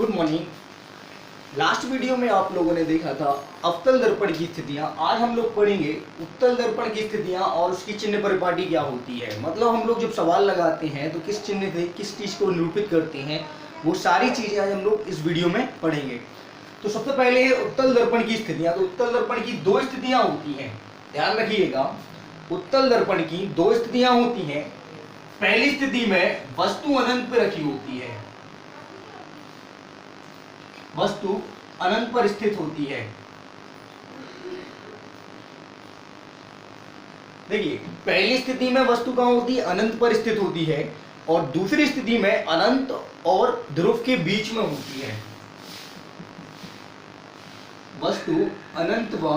Good morning. Last video में आप लोगों ने देखा था अवतल दर्पण की स्थितियां। आज हम लोग पढ़ेंगे उत्तल दर्पण की स्थितियां और उसकी चिन्ह परिपाटी क्या होती है। मतलब हम लोग जब सवाल लगाते हैं तो किस चिन्ह से किस चीज को निरूपित करते हैं, वो सारी चीजें आज हम लोग इस वीडियो में पढ़ेंगे। तो सबसे पहले है उत्तल दर्पण की स्थितियां। तो उत्तल दर्पण की दो स्थितियां होती हैं, ध्यान रखिएगा। उत्तल दर्पण की दो स्थितियां होती हैं। पहली स्थिति में वस्तु अनंत पर रखी होती है, वस्तु अनंत पर स्थित होती है। देखिए, पहली स्थिति में वस्तु कहां होती है? अनंत पर स्थित होती है। और दूसरी स्थिति में अनंत और ध्रुव के बीच में होती है। वस्तु अनंत व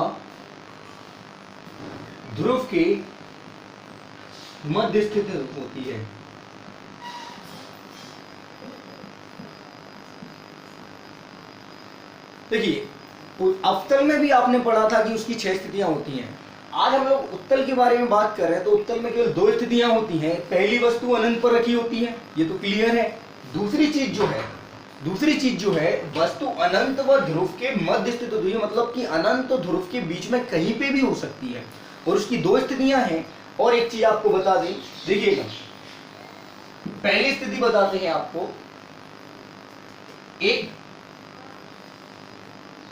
ध्रुव के मध्य स्थित होती है। देखिए, अवतल में भी आपने पढ़ा था कि उसकी 6 स्थितियां होती हैं। आज हम लोग उत्तल के बारे में बात कर रहे हैं। तो उत्तल में केवल 2 स्थितियां होती हैं। पहली वस्तु अनंत पर रखी होती है, ये तो क्लियर है। दूसरी चीज जो है वस्तु अनंत व ध्रुव के मध्य स्थित होती है। मतलब कि अनंत और ध्रुव के बीच में कहीं पे भी हो सकती है। और उसकी 2 स्थितियां हैं। और एक चीज आपको बता दें, देखिएगा, पहली स्थिति बताते हैं आपको। एक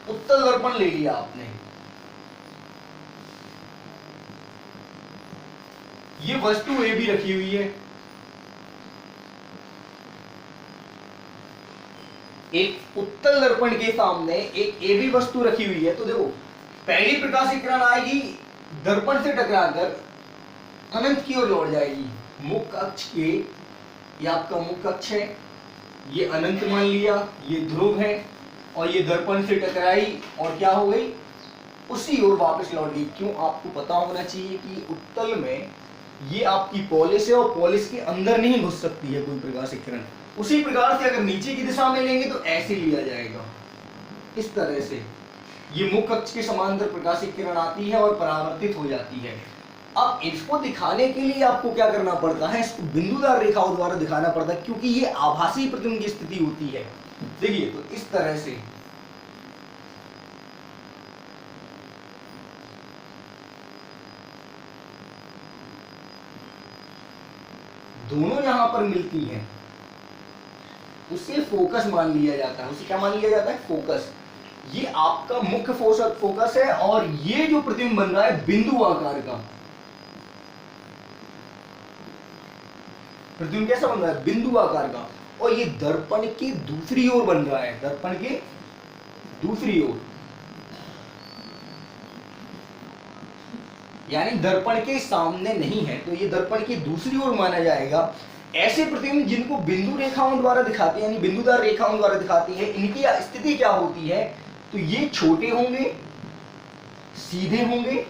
उत्तल दर्पण ले लिया आपने, ये वस्तु ए भी रखी हुई है। एक उत्तल दर्पण के सामने एक ए भी वस्तु रखी हुई है। तो देखो, पहली प्रकाशित किरण आएगी, दर्पण से टकराकर अनंत की ओर लौट जाएगी। मुख्य अक्ष के, ये आपका मुख्य अक्ष है, ये अनंत मान लिया, ये ध्रुव है, और ये दर्पण से टकराई और क्या हो गई? उसी ओर वापस लौट गई। क्यों? आपको पता होना चाहिए कि उत्तल में ये आपकी पॉलिश है और पॉलिश के अंदर नहीं घुस सकती है कोई प्रकाशित किरण। उसी प्रकार से अगर नीचे की दिशा में लेंगे तो ऐसे लिया जाएगा, इस तरह से। ये मुख्य अक्ष के समांतर प्रकाशित किरण आती है और परावर्तित हो जाती है। अब इसको दिखाने के लिए आपको क्या करना पड़ता है? इसको बिंदुदार रेखाओं द्वारा दिखाना पड़ता है, क्योंकि ये आभासी प्रतिबिंब की स्थिति होती है। देखिए, तो इस तरह से दोनों यहां पर मिलती हैं, उसे फोकस मान लिया जाता है। उसे क्या मान लिया जाता है? फोकस। ये आपका मुख्य फोकस है। और ये जो प्रतिबिंब बन रहा है बिंदु आकार का, प्रतिबिंब कैसा बन रहा है? बिंदु आकार का। और ये दर्पण की दूसरी ओर बन रहा है, दर्पण के दूसरी ओर, यानी दर्पण के सामने नहीं है। तो ये दर्पण की दूसरी ओर माना जाएगा। ऐसे प्रतिबिंब जिनको बिंदु रेखाओं द्वारा दिखाते हैं, यानी बिंदुदार रेखाओं द्वारा दिखाती है, इनकी स्थिति क्या होती है? तो ये छोटे होंगे, सीधे होंगे,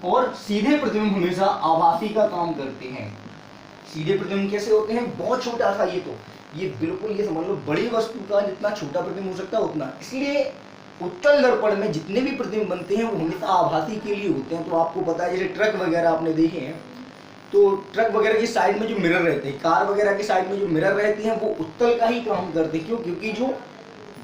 और सीधे प्रतिबिंब हमेशा आभासी का काम करते हैं। सीधे प्रतिबिंब कैसे होते हैं? बहुत छोटा सा, ये बिल्कुल, ये समझ लो बड़ी वस्तु का जितना छोटा प्रतिबिंब हो सकता है उतना। इसलिए उत्तल दर्पण में जितने भी प्रतिबिंब बनते हैं वो हमेशा आभासी के लिए होते हैं। तो आपको पता है, जैसे ट्रक वगैरह आपने देखे हैं, तो ट्रक वगैरह की साइड में जो मिरर रहते हैं, कार वगैरह की साइड में जो मिरर रहती हैं, वो उत्तल का ही काम करते हैं। क्यों? क्योंकि जो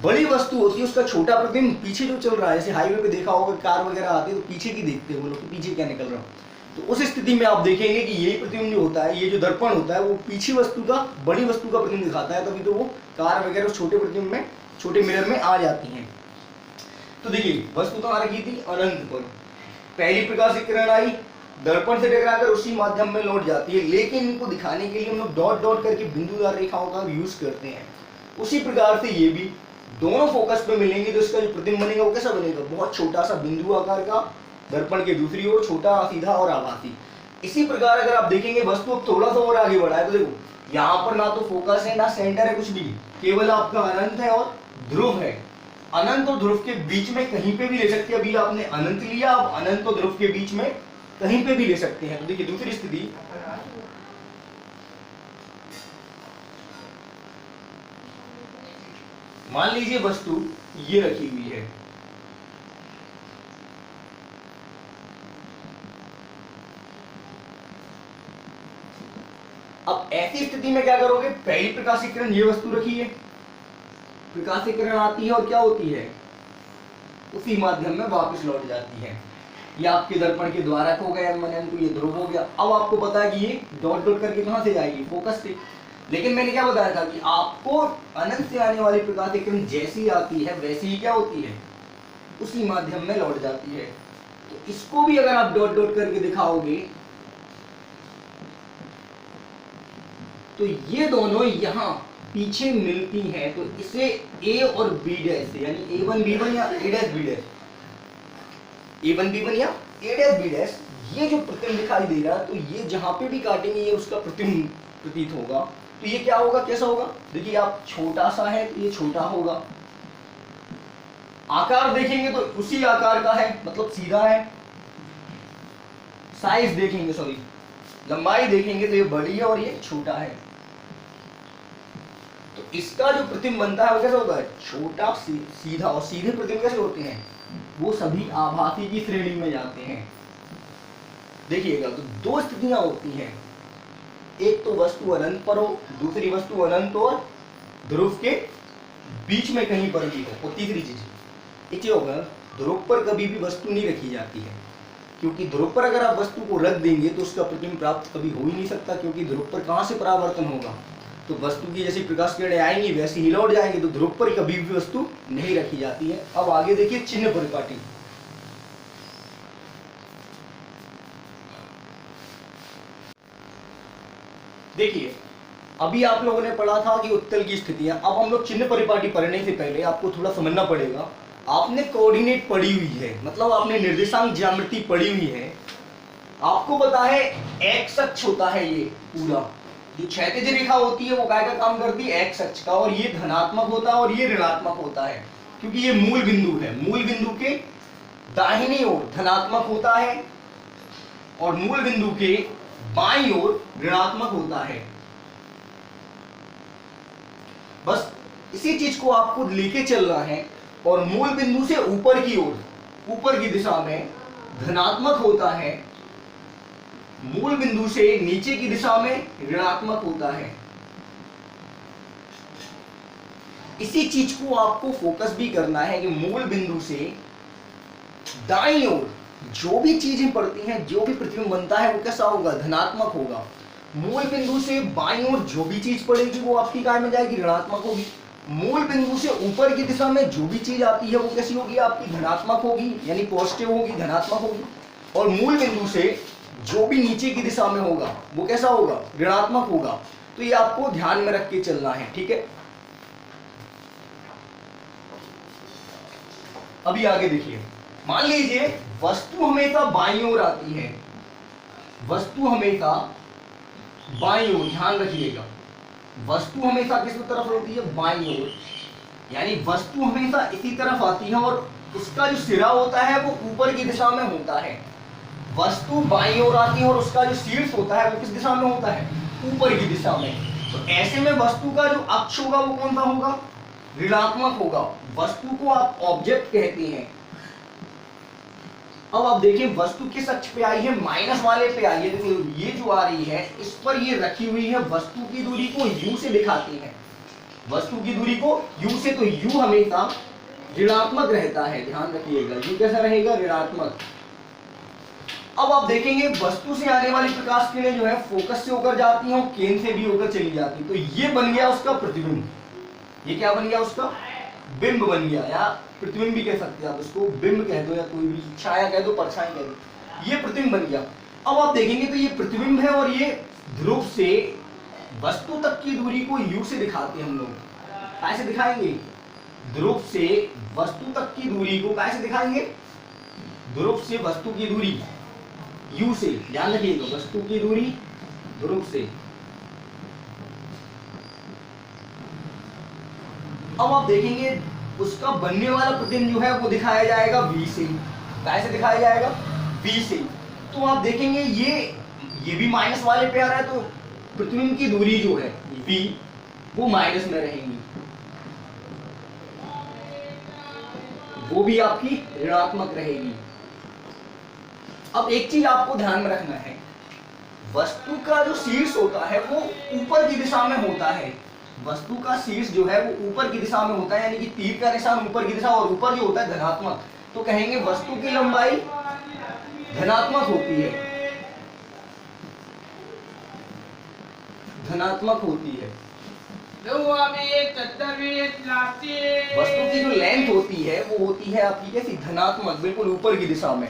बड़ी वस्तु होती है उसका छोटा प्रतिबिंब पीछे जो चल रहा है, जैसे हाईवे पे देखा होगा, कार वगैरह आती है तो पीछे की देखते हैं वो लोग, पीछे क्या निकल रहा है। तो उस स्थिति में आप देखेंगे कि यही प्रतिबिंब जो होता है, ये जो दर्पण होता है, वो पीछे वस्तु का, बड़ी वस्तु का प्रतिबिंब दिखाता है। तभी तो वो कार वगैरह उस छोटे प्रतिबिंब में, छोटे मिरर में आ जाती हैं। तो देखिए, वस्तु कहां रखी थी? अनंत पर। पहली प्रकाशित किरण आई, दर्पण से टकराकर उसी माध्यम में लौट जाती है। लेकिन इनको दिखाने के लिए हम लोग डॉट डॉट करके बिंदुदार रेखाओं का यूज करते हैं। उसी प्रकार से ये भी दोनों फोकस पे मिलेंगे तो इसका जो प्रतिबिंब बनेगा वो कैसा बनेगा? बहुत छोटा सा बिंदु आकार का, दर्पण के दूसरी ओर, छोटा, सीधा और आभासी। इसी प्रकार अगर आप देखेंगे वस्तु अब थोड़ा सा और आगे बढ़ा है, तो देखो यहाँ पर ना तो फोकस है ना सेंटर है, कुछ भी, केवल आपका अनंत है और ध्रुव है। अनंत और ध्रुव के बीच में कहीं पे भी ले सकते हैं। अभी आपने अनंत लिया, अब अनंत और ध्रुव के बीच में कहीं पे भी ले सकते हैं। तो देखिए, दूसरी स्थिति, मान लीजिए वस्तु ये रखी हुई है, अब ऐसी स्थिति में क्या करोगे? पहली प्रकाशित किरण ये वस्तु रखी है, प्रकाशीय किरण आती है और क्या होती है, उसी माध्यम में वापस लौट जाती है। ये आपके दर्पण के द्वारा हो गया M1 M2, ये ध्रुव हो गया। अब आपको पता है कि ये डॉट डॉट करके कहां से जाएगी, फोकस से। लेकिन मैंने क्या बताया था कि आपको अनंत से आने वाली प्रकाशीय किरण जैसी आती है वैसी ही क्या होती है, उसी माध्यम में लौट जाती है। तो इसको भी अगर आप डॉट डॉट करके दिखाओगे तो ये दोनों यहां पीछे मिलती हैं, तो इसे A और B डैश यानी A1 B1 या A dash B dash, A1 B1 या A डैश B डैश, ये जो प्रतिबिंब दिखाई दे रहा है, तो ये जहां पे भी काटेंगे ये उसका प्रतिबिंब प्रतीत होगा। तो ये क्या होगा, कैसा होगा, देखिए आप छोटा सा है तो ये छोटा होगा, आकार देखेंगे तो उसी आकार का है, मतलब सीधा है। साइज देखेंगे, सॉरी लंबाई देखेंगे तो ये बड़ी है और ये छोटा है। तो इसका जो प्रतिबिंब बनता है वो कैसा होता है, छोटा सीधा। और सीधे प्रतिबिंब कैसे होते हैं, वो सभी आभासी की श्रेणी में जाते हैं। देखिएगा, तो दो स्थितियां होती हैं, एक तो वस्तु अनंत पर हो, दूसरी वस्तु अनंत और ध्रुव के बीच में कहीं पर भी हो, और तीसरी चीज ये होगा, ध्रुव पर कभी भी वस्तु नहीं रखी जाती है, क्योंकि ध्रुव पर अगर आप वस्तु को रख देंगे तो उसका प्रतिबिंब प्राप्त कभी हो ही नहीं सकता, क्योंकि ध्रुव पर कहां से परावर्तन होगा, तो वस्तु की जैसी प्रकाश किरणें आएंगी वैसे ही लौट जाएंगे। तो ध्रुव पर कभी भी वस्तु नहीं रखी जाती है। अब आगे देखिए चिन्ह परिपाटी। देखिए अभी आप लोगों ने पढ़ा था कि उत्तल की स्थितियां, अब हम लोग चिन्ह परिपाटी पढ़ने से पहले आपको थोड़ा समझना पड़ेगा। आपने कोऑर्डिनेट पढ़ी हुई है, मतलब आपने निर्देशांक ज्यामिति पढ़ी हुई है, आपको पता है एक्स अक्ष होता है, ये पूरा जो क्षैतिज रेखा होती है वो काय का काम करती है, एक्स अक्ष का, और ये धनात्मक होता है और ये ऋणात्मक होता है, क्योंकि ये मूल बिंदु है। मूल बिंदु के दाहिनी ओर धनात्मक होता है और मूल बिंदु के बाईं ओर ऋणात्मक होता है। बस इसी चीज को आपको लेके चलना है। और मूल बिंदु से ऊपर की ओर, ऊपर की दिशा में धनात्मक होता है, मूल बिंदु से नीचे की दिशा में ऋणात्मक होता है। इसी चीज को आपको फोकस भी करना है कि मूल बिंदु से दाईं ओर जो भी चीजें पड़ती हैं, जो भी प्रतिबिंब बनता है वो कैसा होगा, धनात्मक होगा। मूल बिंदु से बाईं ओर जो भी चीज पड़ेगी वो आपकी काय में जाएगी, ऋणात्मक होगी। मूल बिंदु से ऊपर की दिशा में जो भी चीज आती है वो कैसी होगी, आपकी धनात्मक होगी, यानी पॉजिटिव होगी, धनात्मक होगी। और मूल बिंदु से जो भी नीचे की दिशा में होगा वो कैसा होगा, ऋणात्मक होगा। तो ये आपको ध्यान में रख के चलना है, ठीक है। अभी आगे देखिए, मान लीजिए वस्तु हमेशा बाईं ओर आती है, वस्तु हमेशा बाईं ओर, ध्यान रखिएगा, वस्तु हमेशा किस तरफ होती है, बाईं ओर, यानी वस्तु हमेशा इसी तरफ आती है और उसका जो सिरा होता है वो ऊपर की दिशा में होता है। वस्तु बाईं ओर आती है और उसका जो शीर्ष होता है वो किस दिशा में होता है, ऊपर की दिशा में। तो ऐसे में वस्तु का जो अक्ष होगा वो कौन सा होगा, ऋणात्मक होगा। वस्तु को आप ऑब्जेक्ट कहते हैं। अब आप देखिए वस्तु किस अक्ष पे आई है, माइनस वाले पे आई है। देखिए ये जो आ रही है इस पर ये रखी हुई है, वस्तु की दूरी को u से दिखाती है, वस्तु की दूरी को u से। तो u हमेशा ऋणात्मक रहता है, ध्यान रखिएगा, u कैसा रहेगा, ऋणात्मक। अब आप देखेंगे वस्तु से आने वाली प्रकाश किरणें जो है फोकस से होकर जाती हैं और केंद्र से भी होकर चली जाती है। तो ये बन गया उसका प्रतिबिंब, ये क्या बन गया, उसका बिंब बन गया, या प्रतिबिंब भी कह सकते हैं आप इसको, बिंब कह दो या कोई भी छाया कह दो, परछाई कह दो, ये प्रतिबिंब बन गया। अब आप देखेंगे तो ये प्रतिबिंब है और ये ध्रुव से वस्तु तक की दूरी को u से दिखाते हैं हम लोग। कैसे दिखाएंगे, ध्रुव से वस्तु तक की दूरी को कैसे दिखाएंगे, ध्रुव से वस्तु की दूरी u से, ध्यान रखिएगा, वस्तु की दूरी ध्रुव से। अब आप देखेंगे उसका बनने वाला प्रतिबिंब जो है वो दिखाया जाएगा v से। कैसे दिखाया जाएगा, v से। तो आप देखेंगे ये भी माइनस वाले पे आ रहा है, तो प्रतिबिंब की दूरी जो है v वो माइनस में रहेंगी, वो भी आपकी ऋणात्मक रहेगी। अब एक चीज आपको ध्यान में रखना है, वस्तु का जो शीर्ष होता है वो ऊपर की दिशा में होता है, वस्तु का शीर्ष जो है वो ऊपर की दिशा में होता है, यानी कि तीर का निशान ऊपर की दिशा, और ऊपर जो होता है धनात्मक, तो कहेंगे वस्तु की लंबाई धनात्मक होती है, धनात्मक होती है। वस्तु की जो लेंथ होती है वो होती है आपकी कैसी, धनात्मक, बिल्कुल ऊपर की दिशा में।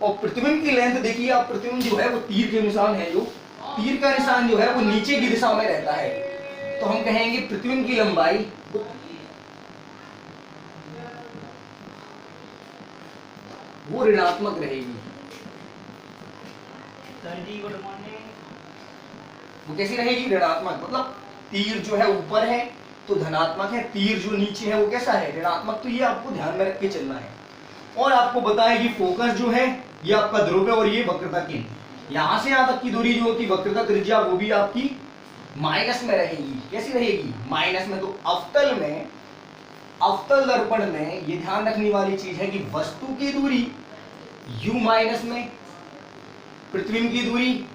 और प्रतिबिंब की लेंथ देखिए आप, प्रतिबिंब जो है वो तीर के निशान है, जो तीर का निशान जो है वो नीचे की दिशा में रहता है, तो हम कहेंगे प्रतिबिंब की लंबाई वो ऋणात्मक रहेगी। वो कैसी रहेगी, ऋणात्मक। मतलब तीर जो है ऊपर है तो धनात्मक है, तीर जो नीचे है वो कैसा है, ऋणात्मक। तो ये आपको ध्यान में रख के चलना है। और आपको बताया कि फोकस जो है ये आपका ध्रुव है और ये वक्रता केंद्र। यहां से यहां तक की दूरी जो होती है वक्रता त्रिज्या, वो भी आपकी माइनस में रहेगी। कैसी रहेगी, माइनस में। तो अवतल में, अवतल दर्पण में ये ध्यान रखने वाली चीज है कि वस्तु की दूरी u माइनस में, प्रतिबिंब की दूरी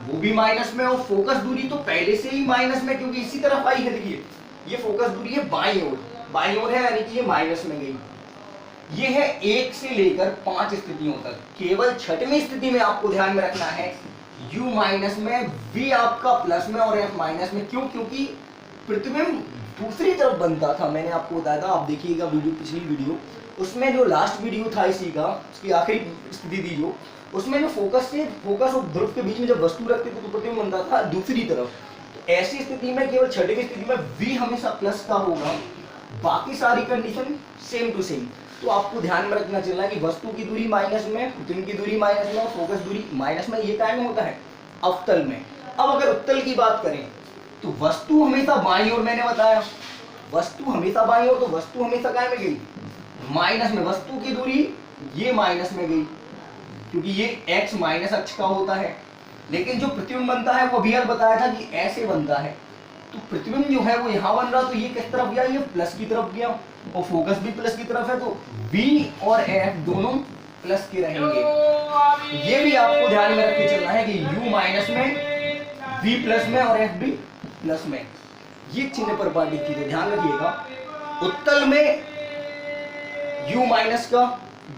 वो भी माइनस में, और फोकस दूरी तो पहले से ही माइनस में, क्योंकि इसी तरफ आई है। देखिए ये फोकस दूरी है बाईं ओर, बाईं ओर है, यानी कि ये माइनस में गई। ये है 1 से लेकर 5 स्थितियों तक। केवल छठवीं स्थिति में आपको ध्यान में रखना है u माइनस में, v आपका प्लस में और f माइनस में। क्यों, क्योंकि प्रतिबिंब दूसरी तरफ बनता था। मैंने आपको बताया था, आप देखिएगा वीडियो, पिछली वीडियो, उसमें जो लास्ट वीडियो था इसी का, उसकी आखिरी स्थिति थी जो, उसमें जो फोकस और ध्रुव के बीच में जब वस्तु रखते थे तो प्रतिबिंब बनता था दूसरी तरफ। तो ऐसी स्थिति में केवल छठवीं स्थिति में v हमेशा प्लस का होगा, बाकी सारी कंडीशन सेम टू सेम। तो आपको ध्यान में रखना चलना है कि वस्तु की दूरी माइनस में, प्रतिबिंब की दूरी माइनस में और फोकस दूरी माइनस में। ये टाइम होता है अवतल में। अब अगर उत्तल की बात करें तो वस्तु हमेशा बाईं ओर, मैंने बताया वस्तु हमेशा बाईं ओर, तो वस्तु हमेशा काय में गई, माइनस में। वस्तु की दूरी ये माइनस में गई, क्योंकि ये x माइनस अक्ष का होता है। लेकिन जो प्रतिबिंब बनता है वो अभी बताया था कि ऐसे बनता है। तो प्रतिबिंब जो है वो यहाँ बन रहा, तो ये किस तरफ गया, ये प्लस की तरफ गया, और फोकस भी प्लस की तरफ है, तो v और f दोनों प्लस के रहेंगे। ये भी आपको ध्यान में रख के चलना है कि u माइनस में, v प्लस में और f भी प्लस में। ये चिन्ह पर पार्टिक चीजें ध्यान रखिएगा। उत्तल में u माइनस का,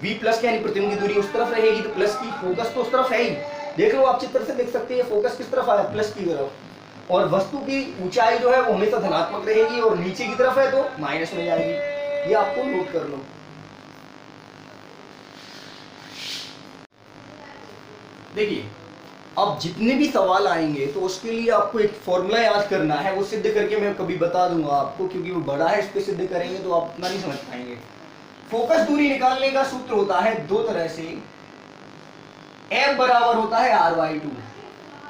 v प्लस का, यानी प्रतिबिंब की दूरी उस तरफ रहेगी तो प्लस की, फोकस तो उस तरफ है ही। देख लो आप चित्र से देख सकते हैं फोकस किस तरफ आया, प्लस की तरफ। और वस्तु की ऊंचाई जो है वो हमेशा धनात्मक रहेगी, और नीचे की तरफ है तो माइनस में जाएगी। ये आपको नोट कर लो। देखिए अब जितने भी सवाल आएंगे तो उसके लिए आपको एक फॉर्मूला याद करना है, वो सिद्ध करके मैं कभी बता दूंगा आपको, क्योंकि वो बड़ा है, इस पे सिद्ध करेंगे तो आप उतना नहीं समझ पाएंगे। फोकस दूरी निकालने का सूत्र होता है दो तरह से। f बराबर होता है r/2।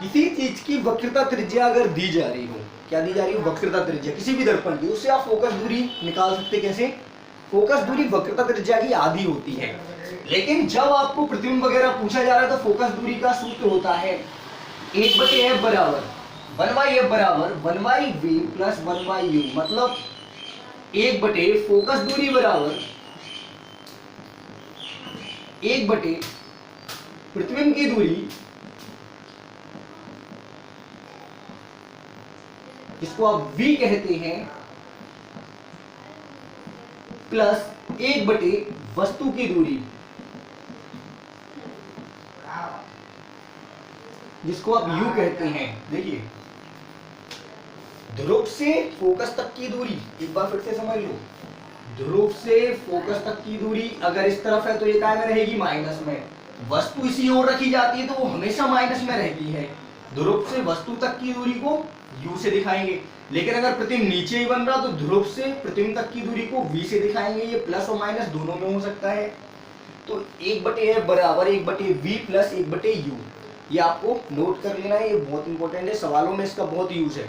किसी चीज की वक्रता त्रिज्या अगर दी जा रही हो, क्या दी जा रही हो, वक्रता त्रिज्या किसी भी दर्पण की, उससे आप फोकस दूरी निकाल सकते। कैसे, फोकस दूरी वक्रता त्रिज्या की आधी होती है। लेकिन जब आपको प्रतिबिंब वगैरह पूछा जा रहा है तो फोकस दूरी का सूत्र होता है 1/f बराबर 1/f बराबर 1/v प्लस 1/u। मतलब 1/, फोकस दूरी बराबर 1/, प्रतिबिंब की दूरी, इसको आप v कहते हैं, प्लस 1/, वस्तु की दूरी, जिसको आप u कहते हैं। देखिए ध्रुव से फोकस तक की दूरी, एक बार फिर से समझ लो, ध्रुव से फोकस तक की दूरी अगर इस तरफ है तो ये काय में रहेगी, माइनस में। वस्तु इसी ओर रखी जाती है तो वो हमेशा माइनस में रहती है। ध्रुव से वस्तु तक की दूरी को u से दिखाएंगे। लेकिन अगर प्रतिबिंब नीचे ही बन रहा तो ध्रुव से प्रतिबिंब तक की दूरी को v से दिखाएंगे। ये प्लस और माइनस दोनों में हो सकता है। तो 1/f बराबर 1/v प्लस 1/u, ये आपको नोट कर लेना है, ये बहुत इंपॉर्टेंट है, सवालों में इसका बहुत यूज है।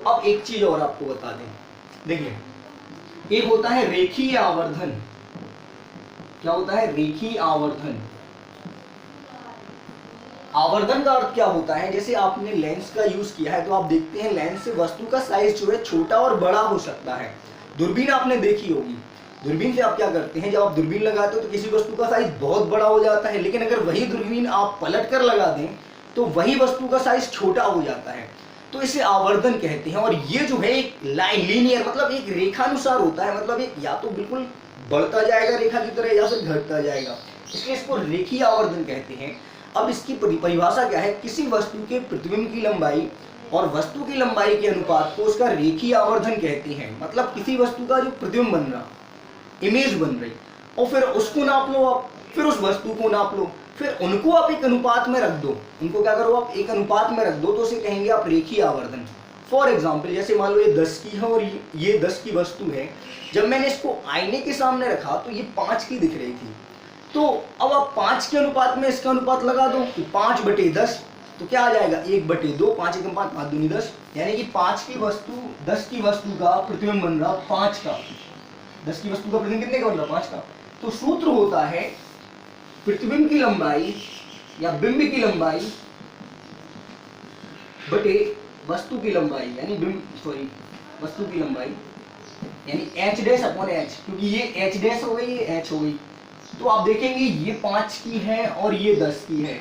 अब एक चीज और आपको बता दें, देखिए एक होता है रेखीय आवर्धन। क्या होता है, रेखीय आवर्धन। आवर्धन का अर्थ क्या होता है, जैसे आपने लेंस का यूज किया है तो आप देखते हैं लेंस से वस्तु का साइज जो है छोटा और बड़ा हो सकता है। दूरबीन आपने देखी होगी, दूरबीन से आप क्या करते हैं, जब आप दूरबीन लगाते हो तो किसी वस्तु का साइज बहुत बड़ा हो जाता है, लेकिन अगर वही दूरबीन आप पलट कर लगा दें तो वही वस्तु का साइज छोटा हो जाता है। तो इसे आवर्धन कहते हैं। और ये जो है एक लाइन लीनियर मतलब एक रेखानुसार होता है, मतलब एक या तो बिल्कुल बढ़ता जाएगा रेखा की तरह या फिर घटता जाएगा, इसलिए इसको रेखीय आवर्धन कहते हैं। अब इसकी परिभाषा क्या है, किसी वस्तु के प्रतिबिंब की लंबाई और वस्तु की लंबाई के अनुपात को उसका रेखीय आवर्धन कहते हैं। मतलब किसी वस्तु का जो प्रतिबिंब बन रहा, इमेज बन रही, और फिर उसको नाप लो आप, फिर उस वस्तु को नाप लो, फिर उनको आप एक अनुपात में रख दो, उनको क्या करो आप एक अनुपात में रख दो, तो उसे कहेंगे आप रेखीय आवर्धन। फॉर एग्जाम्पल जैसे मान लो ये 10 की है और ये 10 की वस्तु है, जब मैंने इसको आईने के सामने रखा तो ये 5 की दिख रही थी, तो अब आप 5 के अनुपात में इसका अनुपात लगा दो, तो 5/10, तो क्या आ जाएगा 1/2, 5 एकम 5, 5 दूनी 10, यानी कि 5 की वस्तु 10 की वस्तु का प्रतिबिंब बन रहा 5 का, 10 की वस्तु का प्रतिबिंब कितने का बन रहा 5 का। तो सूत्र होता है प्रतिबिंब की लंबाई या बिंब की लंबाई बटे वस्तु की लंबाई, यानी वस्तु की लंबाई, यानी h'/h, क्योंकि ये h' हो गई, ये h हो गई। तो आप देखेंगे ये 5 की है और ये 10 की है,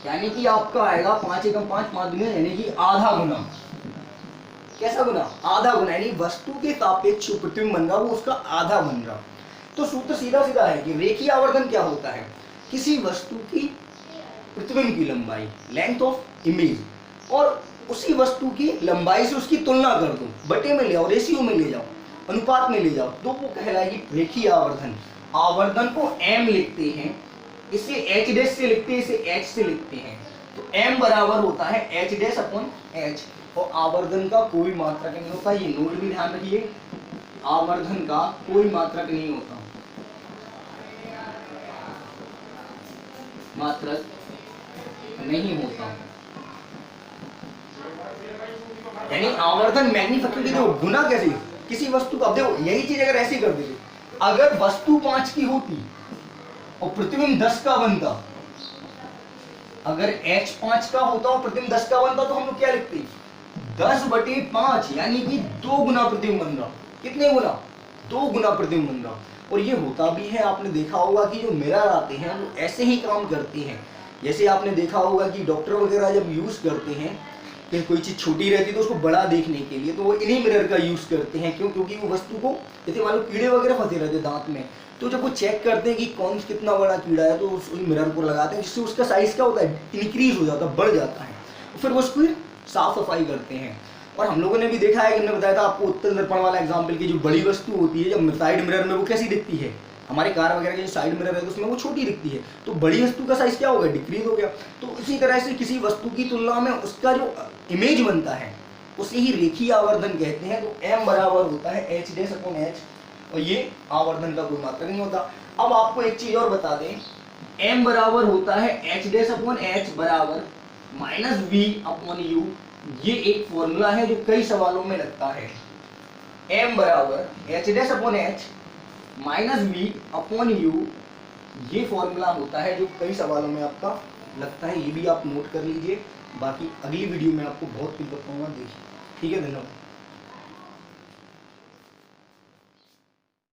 यानी कि आपका आएगा 5 एकम 5, 5 दूनी, यानी कि आधा गुना। कैसा गुना? आधा गुना, यानी वस्तु के सापेक्ष जो प्रतिबिंब बन रहा वो उसका आधा बन रहा। तो सूत्र सीधा सीधा है कि रेखीय आवर्धन क्या होता है, किसी वस्तु की प्रतिबिंब की लंबाई, लेंथ ऑफ इमेज, और उसी वस्तु की लंबाई से उसकी तुलना कर दो, बटे में ले आओ, रेशियो में ले जाओ, अनुपात में ले जाओ, तो वो कहलाएगी रेखीय आवर्धन। आवर्धन को m लिखते हैं, इसे h' से लिखते हैं, इसे h से लिखते हैं, तो m बराबर होता है h'/h, और आवर्धन का कोई मात्रक नहीं होता, ये नोट भी ध्यान रखिए, आवर्धन का कोई मात्रक नहीं होता, मात्रक नहीं होता, यानी आवर्धन मैग्नीफैक्चर की जो गुना कैसे किसी वस्तु का, देखो यही चीज अगर ऐसी कर देते, अगर वस्तु 5 की होती और प्रतिबिंब 10 का बनता, अगर h 5 का होता और प्रतिबिंब 10 का बनता, तो हम लोग क्या लिखते 10/5, यानी कि 2 गुना प्रतिबिंब बन रहा। कितने गुना? 2 गुना प्रतिबिंब बन रहा। और ये होता भी है, आपने देखा होगा कि जो मिरर आते हैं वो ऐसे ही काम करते हैं। जैसे आपने देखा होगा कि डॉक्टर वगैरह जब यूज करते हैं कि कोई चीज छोटी रहती है तो उसको बड़ा देखने के लिए, तो वो इन्हीं मिरर का यूज करते हैं। क्यों? क्योंकि वो वस्तु को, जैसे मान लो कीड़े वगैरह फंसे रहते हैं दांत में, तो जब वो चेक करते हैं कि कौन कितना बड़ा कीड़ा है, तो उस मिरर को लगाते हैं, जिससे उसका साइज क्या होता है, इंक्रीज हो जाता है, बढ़ जाता है, फिर वो उसको साफ सफाई करते हैं। और हम लोगों ने भी देखा है कि हमने बताया था आपको उत्तल दर्पण वाला एग्जाम्पल की, जो बड़ी वस्तु होती है जब साइड मिरर में वो कैसी दिखती है, हमारे कार वगैरह के जो साइड मिरर है तो उसमें वो छोटी दिखती है, तो बड़ी वस्तु का साइज क्या हो गया, डिक्रीज हो गया। तो इसी तरह से किसी वस्तु की तुलना में उसका जो इमेज बनता है उसे ही रेखीय आवर्धन कहते हैं। तो m बराबर होता है h'/h, और ये आवर्धन का कोई मात्रक नहीं होता। अब आपको एक चीज और बता दें, m बराबर होता है h'/h बराबर -v/u, ये एक फॉर्मूला है जो कई सवालों में लगता है। m बराबर h'/h -v/u, ये फॉर्मूला होता है जो कई सवालों में आपका लगता है, ये भी आप नोट कर लीजिए। बाकी अगली वीडियो में आपको बहुत कुछ बताऊंगा, देखिए। ठीक है, धन्यवाद।